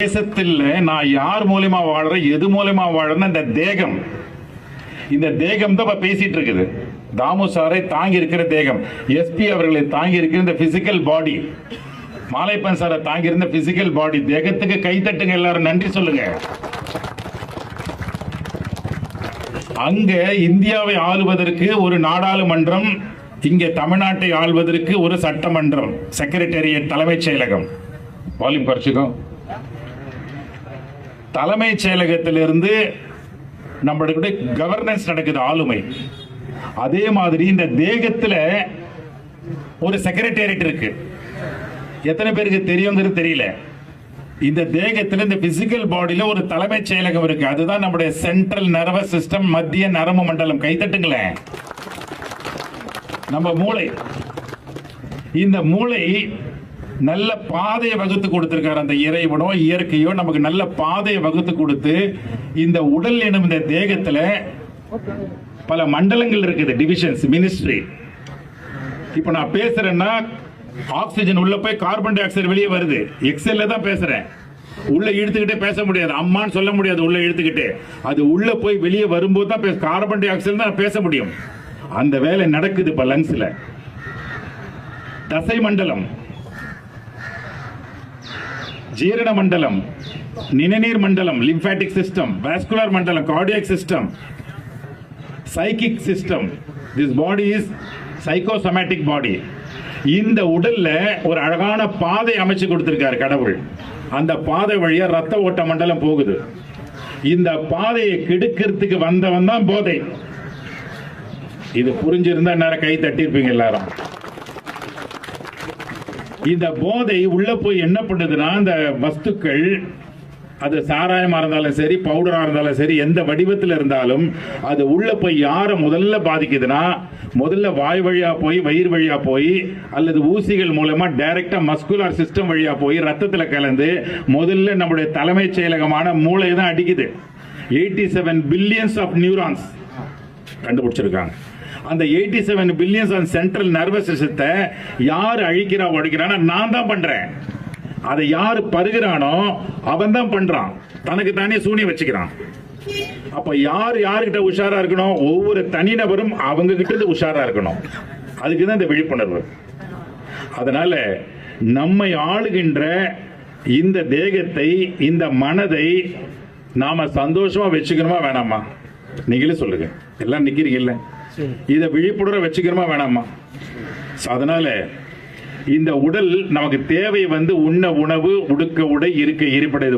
தேசத்தில் நான் யார் மூலமா வாழ்றேன், எது மூலமா வாழ்றேன், இந்த தேகம் தான் பேசிட்டு இருக்குது. தாமு சாரை தாங்கி இருக்கிற தேகம், எஸ்பி அவர்களை தாங்கி இருக்கிற இந்த பிசிக்கல் பாடி, மாலைப்பன் சாரை தாங்கி இருந்த பிசிக்கல் பாடி தேகத்துக்கு கை தட்டுங்க, எல்லாரும் நன்றி சொல்லுங்க. அங்க இந்தியாவை ஆளுவதற்கு ஒரு நாடாளுமன்றம், இங்கே தமிழ்நாட்டை ஆள்வதற்கு ஒரு சட்டமன்றம், செக்ரட்டேரியட், தலைமைச் செயலகம். வால்யூம் குறைச்சிக்கோ. தலைமைச் செயலகத்திலிருந்து நம்மளுடைய கவர்னன்ஸ் நடக்குது, ஆளுமை. அதே மாதிரி இந்த தேகத்துல ஒரு செக்ரட்டேரியட் இருக்கு. எத்தனை பேருக்கு தெரியுங்கிறது தெரியல. இந்த தேகத்துல, இந்த பிசிக்கல் பாடியில ஒரு தலைமைச் செயலகம் இருக்கு. அதுதான் நம்முடைய சென்ட்ரல் நர்வஸ் சிஸ்டம், மத்திய நரம்பு மண்டலம். கைத்தட்டுங்களேன். நம்ம மூளை, இந்த மூளை நல்ல பாதையை வகுத்து கொடுத்திருக்காரு. அந்த இறைவனோ இயற்கையோ நமக்கு நல்ல பாதையை வகுத்து கொடுத்து, இந்த உடல் எனும் இந்த தேகத்துல பல மண்டலங்கள் இருக்குது, டிவிஷன்ஸ், மினிஸ்ட்ரி. இப்ப நான் பேசுறேன்னா ஆக்சிஜன் உள்ள போய் கார்பன் டை ஆக்சைடு வெளியே வருது. எக்ஸல்ல தான் பேசுறேன். உள்ள இழுத்துக்கிட்டே பேச முடியாது, அம்மான்னு சொல்ல முடியாது. உள்ள இழுத்துக்கிட்டே அது உள்ள போய் வெளியே வரும்போது தான் கார்பன் டை ஆக்சைடு தான் பேச முடியும். அந்த வேலை நடக்குது இப்ப லங்ஸ்ல. தசை மண்டலம், ஜீரண மண்டலம், நிணநீர் மண்டலம், லிம்பாட்டிக் சிஸ்டம், வாஸ்குலர் மண்டலம், cardiac system, psychic system. This body is psychosomatic body. இந்த உடல்ல ஒரு அழகான பாதை அமைச்சு கொடுத்திருக்காரு கடவுள். அந்த பாதை வழியா ரத்த ஓட்ட மண்டலம் போகுது. இந்த பாதையை கெடுக்கிறதுக்கு வந்தவன் தான் போதை. இது புரிஞ்சிருந்தா நேரம் கை தட்டிருப்பீங்க எல்லாரும். இந்த போதை உள்ள போய் என்ன பண்ணுதுன்னா, இந்த வஸ்துக்கள், அது சாராயமா இருந்தாலும் சரி, பவுடரா இருந்தாலும் சரி, எந்த வடிவத்தில் இருந்தாலும் அது உள்ள போய் யாரை முதல்ல பாதிக்குதுன்னா, முதல்ல வாய் வழியா போய், வயிறு வழியா போய், அல்லது ஊசிகள் மூலமா டைரக்டா மஸ்குலர் சிஸ்டம் வழியா போய் ரத்தத்துல கலந்து முதல்ல நம்முடைய தலைமைச் செயலகமான மூளை தான் அடிக்குது. 87 பில்லியன்ஸ் ஆஃப் நியூரான்ஸ் கண்டுபிடிச்சிருக்காங்க. அந்த 87 பில்லியன்ஸ் ஆன் சென்ட்ரல் நர்வஸ் சிஸ்டத்தை யார் அழிக்கிறா ஒழிக்கிறான்னா நான் தான் பண்றேன். அதை யாரு பருகிறானோ அவன் தான் பண்றான், தனக்கு தானே சூனியம் வச்சுக்கிறான். அப்ப யாருகிட்ட உஷாரா இருக்கணும்? ஒவ்வொரு தனிநபரும் அவங்க கிட்ட உஷாரா இருக்கணும். அதுக்குதான் இந்த விழிப்புணர்வு. அதனால நம்மை ஆளுகின்ற இந்த தேகத்தை, இந்த மனதை நாம சந்தோஷமா வச்சுக்கணுமா வேணாமா? நீங்களே சொல்லுங்க. எல்லாம் நிக்கிறீங்கல்ல, இதை விழிப்புணர்வை வச்சுக்கிறோமா வேணாமா? அதனால இந்த உடல் நமக்கு தேவை உண்ண உணவு, உடுக்க உடை, இருக்க இருப்பிட.